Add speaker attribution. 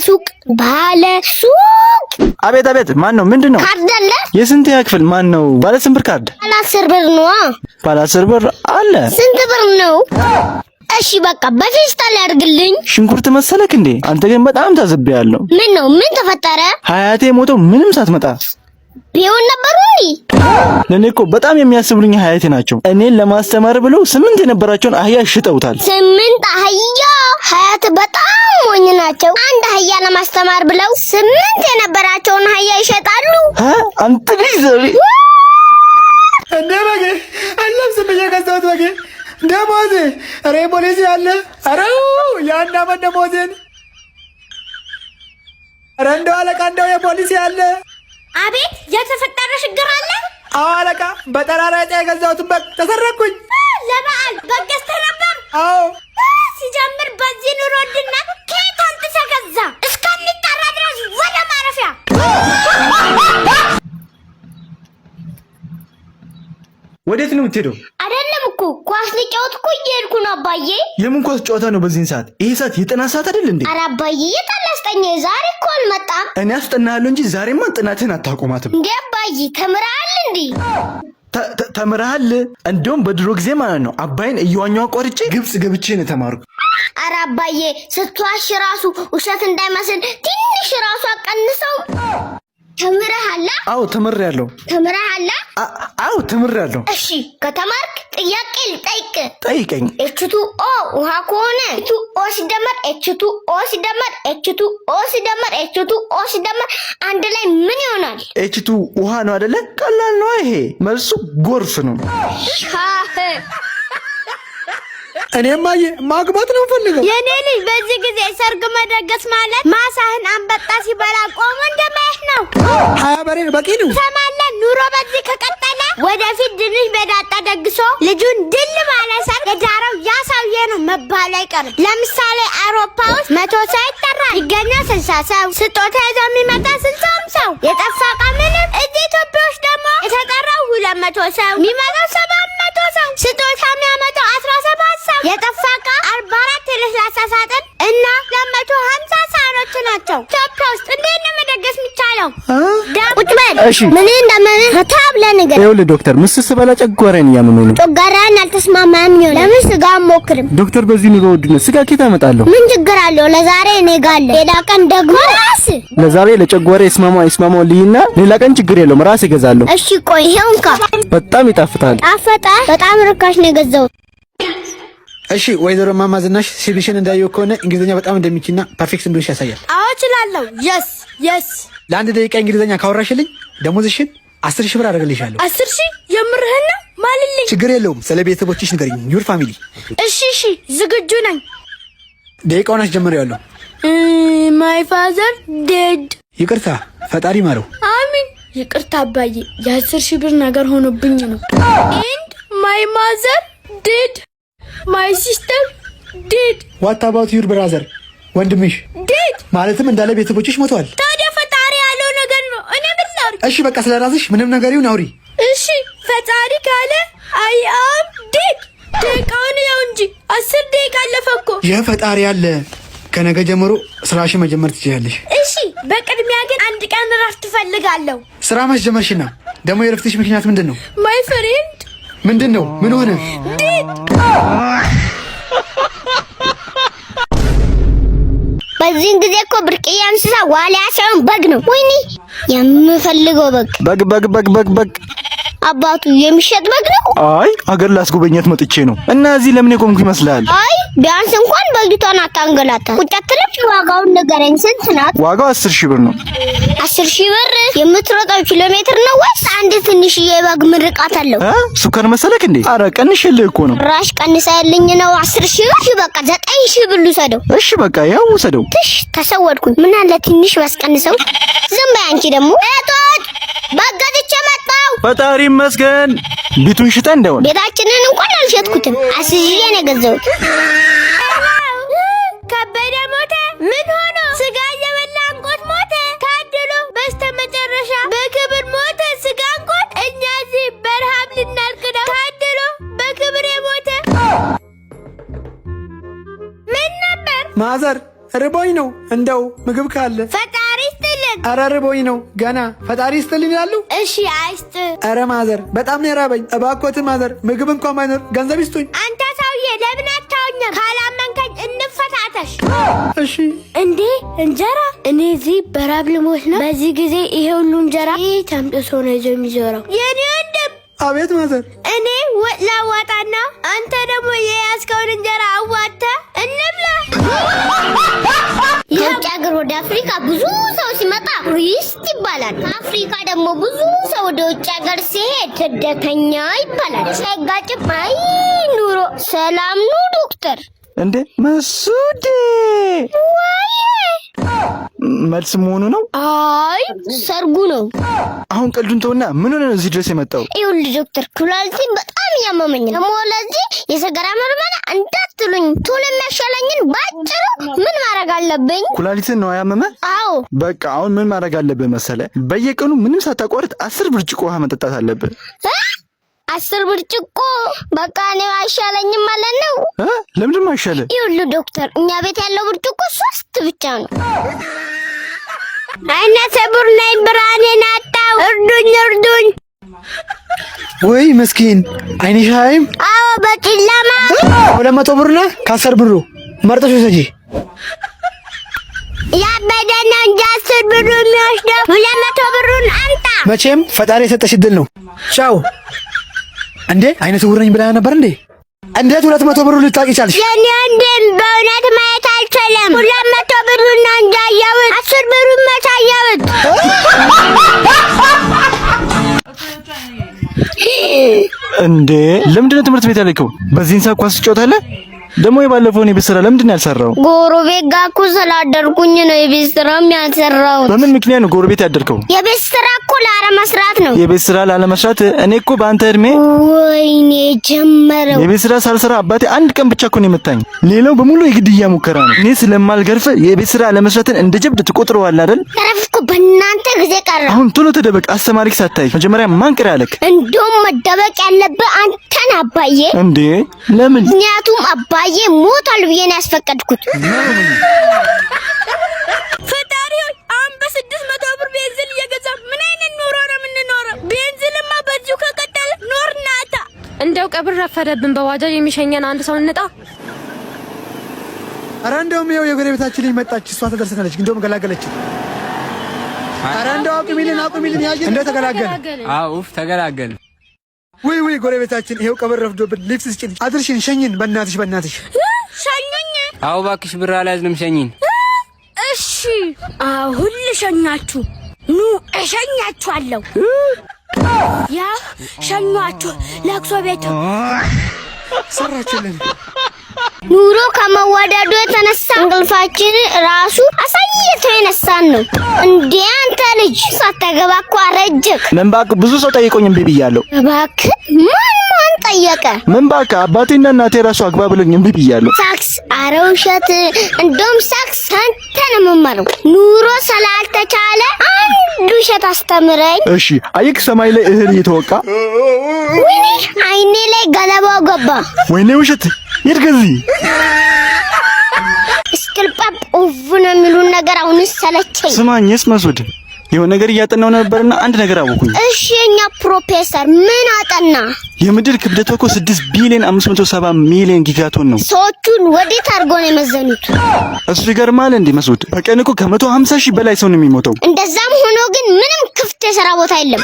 Speaker 1: ሱቅ ባለ ሱቅ።
Speaker 2: አቤት አቤት፣ ማን ነው? ምንድነው?
Speaker 1: ካርድ አለ?
Speaker 2: የስንት ያክፍል? ማን ነው? ባለ ስንት ብር ካርድ?
Speaker 1: ባለ 10 ብር ነው።
Speaker 2: ባለ 10 ብር አለ።
Speaker 1: ስንት ብር ነው? እሺ በቃ በፌስታል ያድርግልኝ።
Speaker 2: ሽንኩርት መሰለክ እንዴ? አንተ ግን በጣም ታዝቤያለሁ።
Speaker 1: ምን ነው? ምን ተፈጠረ?
Speaker 2: ሀያቴ ሞተው ምንም ሳትመጣ
Speaker 1: ቢሆን ነበሩ እንዴ?
Speaker 2: ለኔ እኮ በጣም የሚያስብሉኝ ሀያቴ ናቸው። እኔን ለማስተማር ብለው 8 የነበራቸውን አህያ ሽጠውታል።
Speaker 1: 8 አህያ? ሀያት በጣም ሞኝ ናቸው። አንድ አህያ ለማስተማር ብለው 8 የነበራቸውን አህያ ይሸጣሉ።
Speaker 2: አንተ ልጅ ዘሪ
Speaker 3: እንደ በጌ አለብስም እየገዛሁት በጌ ደሞዜ ሬ ፖሊሲ አለ። ኧረ የአንድ አመት ደሞዜን ኧረ እንደው አለቃ እንደው የፖሊሲ አለ።
Speaker 1: አቤት፣ የተፈጠረ ችግር አለ?
Speaker 3: አዎ አለቃ፣ በጠራራ ዕጣ የገዛሁትን በግ ተሰረኩኝ።
Speaker 1: ለበዓል በግ ገዝተህ ነበር?
Speaker 3: አዎ።
Speaker 1: ሲጀምር በዚህ ኑሮ ውድነት ከየት አምጥተህ ገዛ? እስከሚጠራ ድረስ ወደ ማረፊያ።
Speaker 2: ወዴት ነው የምትሄደው?
Speaker 1: አይደለም እኮ ኳስ ልጫወት እኮ እየሄድኩ ነው አባዬ።
Speaker 2: የምን ኳስ ጨዋታ ነው በዚህን ሰዓት? ይሄ ሰዓት የጥናት ሰዓት አይደል እንዴ?
Speaker 1: ኧረ አባዬ የጣል አስጠኛኝ። ዛሬ እኮ አልመጣም።
Speaker 2: እኔ አስጠናሃለሁ እንጂ ዛሬማ ጥናትህን አታቆማትም።
Speaker 1: እንዴ አባዬ ተምረሃል እንዴ?
Speaker 2: ተምረሃል? እንደውም በድሮ ጊዜ ማለት ነው አባይን እየዋኘሁ አቋርጬ ግብጽ ገብቼ ነው የተማርኩ።
Speaker 1: ኧረ አባዬ ስትዋሽ ራሱ ውሸት እንዳይመስል ትንሽ ራሱ አቀንሰው። ተምረሃል?
Speaker 2: አዎ ተምሬያለሁ።
Speaker 1: ተምረሃል?
Speaker 2: አዎ ተምሬያለሁ።
Speaker 1: እሺ ከተማርክ ጥያቄ ልጠይቅ።
Speaker 2: ጠይቀኝ።
Speaker 1: ኤችቱ ኦ ውሃ ከሆነ ኤችቱ ኦ ሲደመር ኤችቱ ኦ ሲደመር ኤችቱ ኦ ሲደመር ኤችቱ ኦ ሲደመር አንድ ላይ ምን ይሆናል?
Speaker 2: ኤችቱ ውሃ ነው አይደለ? ቀላል ነው ይሄ። መልሱ ጎርፍ ነው።
Speaker 3: እኔማ ማግባት ነው ፈልገው።
Speaker 1: የኔ ልጅ በዚህ ጊዜ ሰርግ መደገስ ማለት ማሳህን አንበጣ ሲበላ ቆሞ እንደማየት ነው።
Speaker 3: 20 በሬ በቂ ነው።
Speaker 1: ሰማለን። ኑሮ በዚህ ከቀጠለ ወደፊት ድንሽ በዳጣ ደግሶ ልጁን ድል ባለ ሰርግ የዳረው ያ ሰውዬ ነው መባል አይቀርም። ለምሳሌ አውሮፓ ውስጥ 100 ሰው ይጠራል፣ ይገኛል 60 ሰው። ስጦታ ይዞ የሚመጣ 60 ሰው። የጠፋ ዕቃ ምንም። እዚህ ኢትዮጵያ ውስጥ ደግሞ የተጠራው 200 ሰው፣ የሚመጣው 700 ሰው፣ ስጦታ የሚያመጣው 17 ሰው። የጠፋ ዕቃ 44 የለስላሳ ሳጥን እና 250 ሳህኖች ናቸው። ኢትዮጵያ ውስጥ እንዴት ነው መደገስ የሚቻለው? ቁጭ በል። ምን እንደምን ታብለ ነገር።
Speaker 2: ይኸውልህ ዶክተር፣ ምስስ ስበላ ጨጓራዬን እያመመኝ ነው።
Speaker 1: ጨጓራህን አልተስማማም ይሆናል። ለምን ስጋ ሞክርም?
Speaker 2: ዶክተር፣ በዚህ ኑሮ ውድነት ስጋ ከየት አመጣለሁ?
Speaker 1: ምን ችግር አለው? ለዛሬ እኔ ጋር አለ። ሌላ ቀን ደግሞ ራስ።
Speaker 2: ለዛሬ ለጨጓራ ይስማማው ልይና ሌላ ቀን ችግር የለውም ራስ እገዛለሁ።
Speaker 1: እሺ ቆይ ይሄው እንካ።
Speaker 2: በጣም ይጣፍጣል።
Speaker 1: ጣፈጠ? በጣም ርካሽ ነው የገዛሁት።
Speaker 3: እሺ ወይዘሮ ማማ ዝናሽ ሲቪሽን እንዳየው ከሆነ እንግሊዝኛ በጣም እንደሚችልና ፐርፌክት እንደሆነሽ ያሳያል።
Speaker 1: አዎ እችላለሁ። የስ
Speaker 3: ለአንድ ደቂቃ እንግሊዝኛ ካወራሽልኝ ደሞዝሽን 10 ሺህ ብር አደርግልሻለሁ።
Speaker 1: 10 ሺህ? የምርህን ነው? ማልልኝ።
Speaker 3: ችግር የለውም። ስለ ቤተሰቦችሽ ንገሪኝ። ዩር ፋሚሊ።
Speaker 1: እሺ ዝግጁ ነኝ።
Speaker 3: ደቂቃውን አስጀምሬያለሁ።
Speaker 1: ማይ ፋዘር ዴድ።
Speaker 3: ይቅርታ፣ ፈጣሪ ማረው።
Speaker 1: አሚን። ይቅርታ አባዬ፣ የ10 ሺህ ብር ነገር ሆኖብኝ ነው። ኤንድ ማይ ማዘር ዴድ፣ ማይ ሲስተር ዴድ።
Speaker 3: ዋት አባውት ዩር ብራዘር? ወንድምሽ
Speaker 1: ዴድ
Speaker 3: ማለትም እንዳለ ቤተሰቦችሽ ሞተዋል።
Speaker 1: ታዲያ ፈጣሪ ያለው ነገር ነው። እኔ ምን ላድርግ?
Speaker 3: እሺ በቃ ስለራስሽ ምንም ነገር ይሁን አውሪ።
Speaker 1: እሺ ፈጣሪ ካለ አይ አም ዴድ። ደቂቃውን ያው እንጂ 10 ደቂቃ አለፈ እኮ።
Speaker 3: የፈጣሪ ያለ ከነገ ጀምሮ ስራሽን መጀመር ትችያለሽ።
Speaker 1: እሺ በቅድሚያ ግን አንድ ቀን እረፍት እፈልጋለሁ።
Speaker 3: ስራ ማስጀመርሽና ደግሞ የእረፍትሽ ምክንያት ምንድን ነው?
Speaker 1: ማይ ፍሬንድ።
Speaker 3: ምንድን ነው? ምን ሆነ?
Speaker 1: በዚህን ጊዜ እኮ ብርቅዬ እንስሳ ዋልያ ሳይሆን በግ ነው። ወይኔ የምፈልገው በግ አባቱ የሚሸጥ በግ ነው።
Speaker 2: አይ ሀገር ላስጎበኛት መጥቼ ነው። እና እዚህ ለምን የቆምኩ ይመስላል?
Speaker 1: አይ ቢያንስ እንኳን በጊቷን አታንገላታ። ቁጭ አትልም? ዋጋውን ንገረኝ፣ ስንት ናት?
Speaker 2: ዋጋው 10 ሺህ ብር ነው።
Speaker 1: 10 ሺህ ብር? የምትሮጠው ኪሎ ሜትር ነው ወይስ አንድ ትንሽዬ በግ ምርቃት አለው?
Speaker 2: ሱከር መሰለክ እንዴ? አረ ቀንሽልህ እኮ ነው።
Speaker 1: ራሽ ቀንሰልኝ ነው 10 ሺህ ብር። በቃ 9 ሺህ ብር ልውሰደው።
Speaker 2: እሺ በቃ ያው ውሰደው።
Speaker 1: ትሽ ተሰወድኩኝ። ምን አለ ትንሽ ባስቀንሰው። ዝም በይ አንቺ ደግሞ። እቶት በገዝቼ መጣሁ።
Speaker 2: ፈጣሪ ይመስገን። ቤቱን ሽጠህ እንደሆነ
Speaker 1: ቤታችንን እንኳን አልሸጥኩትም፣ አስይዤ ነው የገዛሁት። ከበደ ሞተ። ምን ሆኖ? ስጋ እየበላ እንቆት ሞተ። ታድሎ በስተመጨረሻ በክብር ሞተ። ስጋ እንቆት። እኛ እዚህ በረሃብ ልናልቅ ነው። ታድሎ በክብር የሞተ ምን ነበር?
Speaker 3: ማዘር ርቦኝ ነው። እንደው ምግብ ካለ
Speaker 1: ፈጣሪ ይስጥልን።
Speaker 3: ኧረ ርቦኝ ነው ገና። ፈጣሪ ይስጥልኝ ይላሉ።
Speaker 1: እሺ አይስጥ።
Speaker 3: ኧረ ማዘር በጣም ነው የራበኝ። እባክዎት ማዘር ምግብ እንኳን ባይኖር ገንዘብ ይስጡኝ።
Speaker 1: አንተ ሰውዬ ለምን አታውኝም? ካላመንከኝ እንፈታተሽ።
Speaker 3: እሺ።
Speaker 1: እንዴ እንጀራ? እኔ እዚህ በራብ ልሞት ነው። በዚህ ጊዜ ይሄ ሁሉ እንጀራ ተምጥሶ ነው ይዞ የሚዞረው። የኔ ወንድም።
Speaker 3: አቤት ማዘር።
Speaker 1: እኔ ወጥ ላዋጣና አንተ ደግሞ የያዝከውን እንጀራ አዋጣ እንብላ። ከውጭ ሀገር ወደ አፍሪካ ብዙ ሰው ሲመጣ ቱሪስት ይባላል። ከአፍሪካ ደግሞ ብዙ ሰው ወደ ውጭ ሀገር ሲሄድ ስደተኛ ይባላል። ሳይጋጭም አይ ኑሮ ሰላም ነው ዶክተር።
Speaker 2: እንዴ መሱዴ መልስ መሆኑ ነው?
Speaker 1: አይ ሰርጉ ነው።
Speaker 2: አሁን ቀልዱን ተውና ምን ሆነ ነው እዚህ ድረስ የመጣው?
Speaker 1: ይኸውልህ ዶክተር ኩላሊቴን በጣም እያመመኝ ነው። ደግሞ ለዚህ የሰገራ ምርመራ እንዳትሉኝ፣ ቶሎ የሚያሻለኝን ባጭሩ ምን ማድረግ አለብኝ?
Speaker 2: ኩላሊትን ነው ያመመ?
Speaker 1: አዎ።
Speaker 2: በቃ አሁን ምን ማድረግ አለብህ መሰለ? በየቀኑ ምንም ሳታቋርጥ 10 ብርጭቆ ውሃ መጠጣት አለብህ።
Speaker 1: 10 ብርጭቆ? በቃ እኔ አይሻለኝም ማለት ነው?
Speaker 2: ለምንድን ነው አይሻለ?
Speaker 1: ይኸውልህ ዶክተር እኛ ቤት ያለው ብርጭቆ 3 ብቻ ነው። አይነ ስውር ነኝ፣ ብርሃኔን አጣሁ፣ እርዱኝ እርዱኝ።
Speaker 3: ወይ ምስኪን አይንሽ አያይም?
Speaker 1: አዎ በጨለማ
Speaker 3: 200 ብር ነው ከ10 ብሩ መርጠሽ ውሰጂ።
Speaker 1: ያበደ ነው እንጂ 10 ብሩ የሚወስደው 200 ብሩን አምጣ።
Speaker 3: መቼም ፈጣሪ የሰጠሽ እድል ነው። ቻው። እንዴ አይነ ስውር ነኝ ብላ ነበር እንዴ? እንዴት 200 ብሩ ልታቂ ቻልሽ?
Speaker 1: የኔ ወንድም በእውነት ማየት አልችልም። 200 ብሩን ነው እንጂ አየሁት፣ 10 ብሩን መች አየሁት?
Speaker 2: እንዴ ለምንድን ነው ትምህርት ቤት ያለከው? በዚህን ሰዓት ኳስ ትጫወታለህ? ደግሞ የባለፈውን የቤት ስራ ለምንድን ነው ያልሰራው?
Speaker 1: ጎረቤት ጋር እኮ ስላደርኩኝ ነው የቤት ስራም ያልሰራሁት።
Speaker 2: በምን ምክንያት ነው ጎረቤት ያደርከው?
Speaker 1: የቤት ስራ እኮ ላለመስራት ነው።
Speaker 2: የቤት ስራ ላለመስራት? እኔ እኮ በአንተ እድሜ
Speaker 1: ወይኔ ጀመረው።
Speaker 2: የቤት ስራ ሳልሰራ አባቴ አንድ ቀን ብቻ እኮ ነው የመታኝ። ሌላው በሙሉ የግድያ ሙከራ ነው። እኔ ስለማልገርፍ የቤት ስራ ለመስራትን እንደ ጀብድ ትቆጥረዋለህ አይደል?
Speaker 1: ተረፍኩ በእናንተ ጊዜ ቀረ።
Speaker 2: አሁን ቶሎ ተደበቅ። አስተማሪክ ሳታይ መጀመሪያ ማን ቅር ያለክ?
Speaker 1: እንደውም መደበቅ ያለብህ አንተን አባዬ።
Speaker 2: እንዴ ለምን?
Speaker 1: ምክንያቱም አባዬ ሞታል ብዬ ነው ያስፈቀድኩት። ፈጣሪ አሁን በ600 ብር ቤንዚን እየገዛ ምን አይነት ኑሮ ነው የምንኖረው? ቤንዚንማ በዚሁ ከቀጠለ ኖር ናታ።
Speaker 4: እንደው ቀብር ረፈደብን። በባጃጅ የሚሸኘን አንድ ሰው እንጣ።
Speaker 3: ኧረ እንደውም ይኸው የጎረቤታችን ልጅ መጣች። እሷ ተደርሰናለች። እንደውም ገላገለችን። ኧረ እንደው አቁሚልን ያጅ እንደው ተገላገልን።
Speaker 5: አዎ ተገላገልን።
Speaker 3: ውይ ጎረቤታችን ይኸው ቀብር ረፍዶብን። ሊፍት ስጭን፣ አድርሽን፣ ሸኝን። በእናትሽ
Speaker 1: ሸኙኝ።
Speaker 5: አዎ እባክሽ ብር አልያዝንም፣ ሸኝን።
Speaker 1: እሺ አሁን ልሸኛችሁ። ኑ እሸኛችኋለሁ። ያ ሸኟችሁ። ለቅሶ ቤቱ
Speaker 3: ሰራችልን።
Speaker 1: ኑሮ ከመወደዱ የተነሳ እንቅልፋችን ራሱ አሳይቶ የነሳን ነው። እንዴ አንተ ልጅ ሳታገባ እኮ አረጀክ።
Speaker 2: ምን እባክህ ብዙ ሰው ጠይቆኝ እምቢ ብያለሁ።
Speaker 1: እባክህ ማን ጠየቀ?
Speaker 2: ምን እባክህ አባቴና እናቴ ራሱ አግባ ብሎኝ እምቢ ብያለሁ።
Speaker 1: ሳክስ፣ ኧረ ውሸት። እንደውም ሳክስ አንተ ነው የምመረው። ኑሮ ስላልተቻለ አንድ ውሸት አስተምረኝ።
Speaker 2: እሺ አየክ ሰማይ ላይ እህል እየተወቃ
Speaker 1: ወይኔ አይኔ ላይ ገለባው ገባ።
Speaker 2: ወይኔ ውሸት ይርገዚ
Speaker 1: እስክልጳፕ ኦቭ ነው የሚሉን ነገር አሁን ሰለቸኝ።
Speaker 2: ስማኝስ መስዑድ የሆነ ነገር እያጠናው ነበርና አንድ ነገር አወኩኝ።
Speaker 1: እሺ የኛ ፕሮፌሰር ምን አጠና?
Speaker 2: የምድር ክብደቷ እኮ 6 ቢሊዮን 570 ሚሊዮን ጊጋቶን ነው።
Speaker 1: ሰዎቹን ወዴት አድርገው ነው የመዘኑት?
Speaker 2: እሱ ይገርማል እንዴ መስዑድ። በቀን እኮ ከ150 ሺህ በላይ ሰው ነው የሚሞተው።
Speaker 1: እንደዛም ሆኖ ግን ምንም ክፍት የሥራ ቦታ የለም።